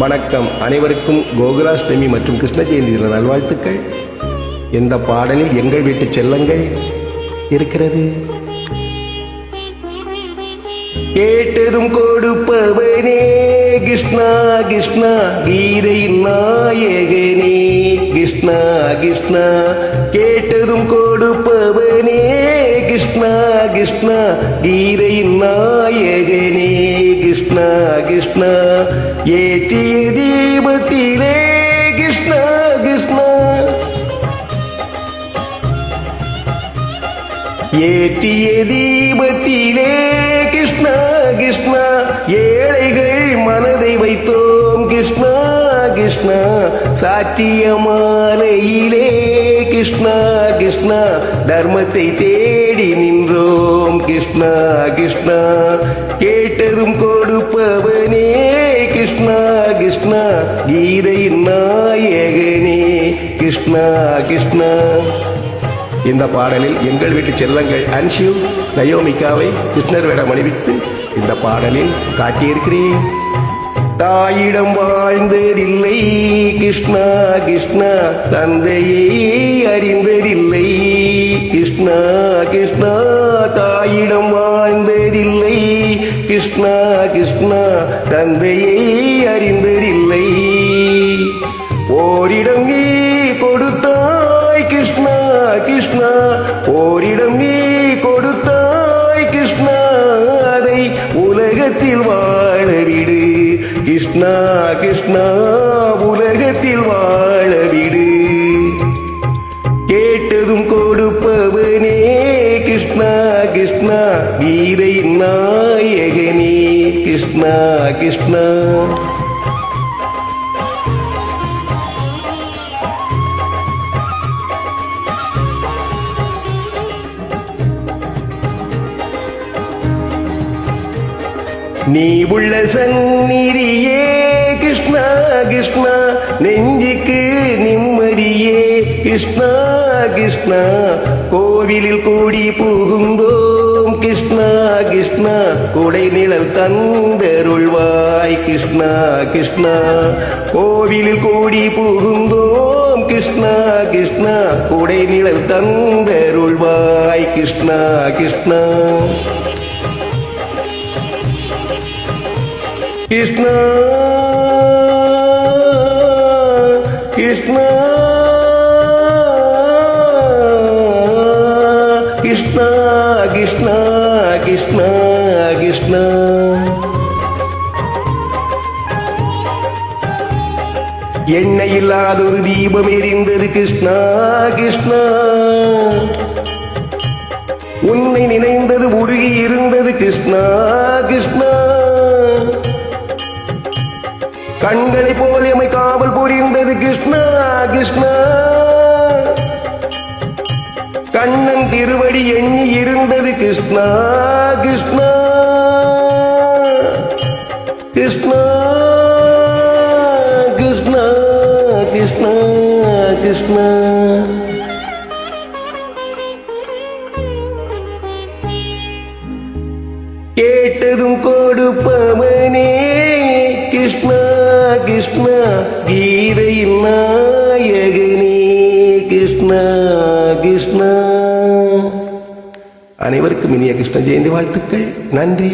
வணக்கம். அனைவருக்கும் கோகுலாஷ்டமி மற்றும் கிருஷ்ண ஜெயந்தி தின நல்வாழ்த்துக்கள். இந்த பாடலில் எங்கள் வீட்டு செல்லங்கள் இருக்கிறது. கேட்டதும் கொடுப்பவனே கிருஷ்ணா கிருஷ்ணா, கீதையின் நாயகனே கிருஷ்ணா கிருஷ்ணா. கேட்டதும் கொடுப்பவனே கிருஷ்ணா கிருஷ்ணா, கீதையின் நாயகனே கிருஷ்ணா கிருஷ்ணா. ஏற்றிய தீபத்திலே கிருஷ்ணா கிருஷ்ணா, ஏற்றிய தீபத்திலே கிருஷ்ணா கிருஷ்ணா. ஏழைகள் மனதை வைத்தோம் கிருஷ்ணா கிருஷ்ணா. சாற்றிய மாலையிலே கிருஷ்ணா கிருஷ்ணா, தர்மத்தை தேடி நின்றோம் கிருஷ்ணா கிருஷ்ணா. கேட்டதும் கொடுப்பவனே கிருஷ்ணா கிருஷ்ணா, கீதையின் நாயகனே கிருஷ்ணா கிருஷ்ணா. இந்த பாடலில் எங்கள் வீட்டு செல்லங்கள் அன்ஷிவ் நயோமிகாவை கிருஷ்ணர் வேடம் அணிவித்து இந்த பாடலில் காட்டியிருக்கிறேன். தாயிடம் வாழ்ந்ததில்லை கிருஷ்ணா கிருஷ்ணா, தந்தையை அறிந்ததில்லை கிருஷ்ணா கிருஷ்ணா. தாயிடம் வாழ்ந்ததில்லை கிருஷ்ணா கிருஷ்ணா, தந்தையை அறிந்ததில்லை. ஓரிடம் நீ கொடுத்தாய் கிருஷ்ணா கிருஷ்ணா, ஓரிடம் நீ கொடுத்தாய் கிருஷ்ணா. அதை உலகத்தில் வாழவிடு கிருஷ்ணா கிருஷ்ணா, உலகத்தில் வாழவிடு. கேட்டதும் கொடுப்பவனே கிருஷ்ணா கிருஷ்ணா, கீதையின் நாயகனே கிருஷ்ணா கிருஷ்ணா. நீ உள்ள சந்நிதியே கிருஷ்ணா கிருஷ்ணா, நெஞ்சுக்கு நிம்மதியே கிருஷ்ணா கிருஷ்ணா. கோவிலில் கூடி புகுந்தோம் கிருஷ்ணா கிருஷ்ணா, கொடை நிழல் தந்தருள்வாய் கிருஷ்ணா கிருஷ்ணா. கோவிலில் கூடி புகுந்தோம் கிருஷ்ணா கிருஷ்ணா, கொடை நிழல் தந்தருள்வாய் கிருஷ்ணா கிருஷ்ணா. கிருஷ்ணா கிருஷ்ணா கிருஷ்ணா கிருஷ்ணா கிருஷ்ணா கிருஷ்ணா. எண்ணெய் இல்லாதொரு தீபம் எரிந்தது கிருஷ்ணா கிருஷ்ணா. உன்னை நினைந்தது உருகி இருந்தது கிருஷ்ணா கிருஷ்ணா. கண்களை போல் எமை காவல் புரிந்தது கிருஷ்ணா கிருஷ்ணா. கண்ணன் திருவடி எண்ணி இருந்தது கிருஷ்ணா கிருஷ்ணா கிருஷ்ணா கிருஷ்ணா கிருஷ்ணா கிருஷ்ணா. கேட்டதும் கொடுப்பவனே கிருஷ்ணா கிருஷ்ணா, கீதையின் நாயகனே கிருஷ்ணா கிருஷ்ணா. அனைவருக்கும் இனிய கிருஷ்ண ஜெயந்தி வாழ்த்துக்கள். நன்றி.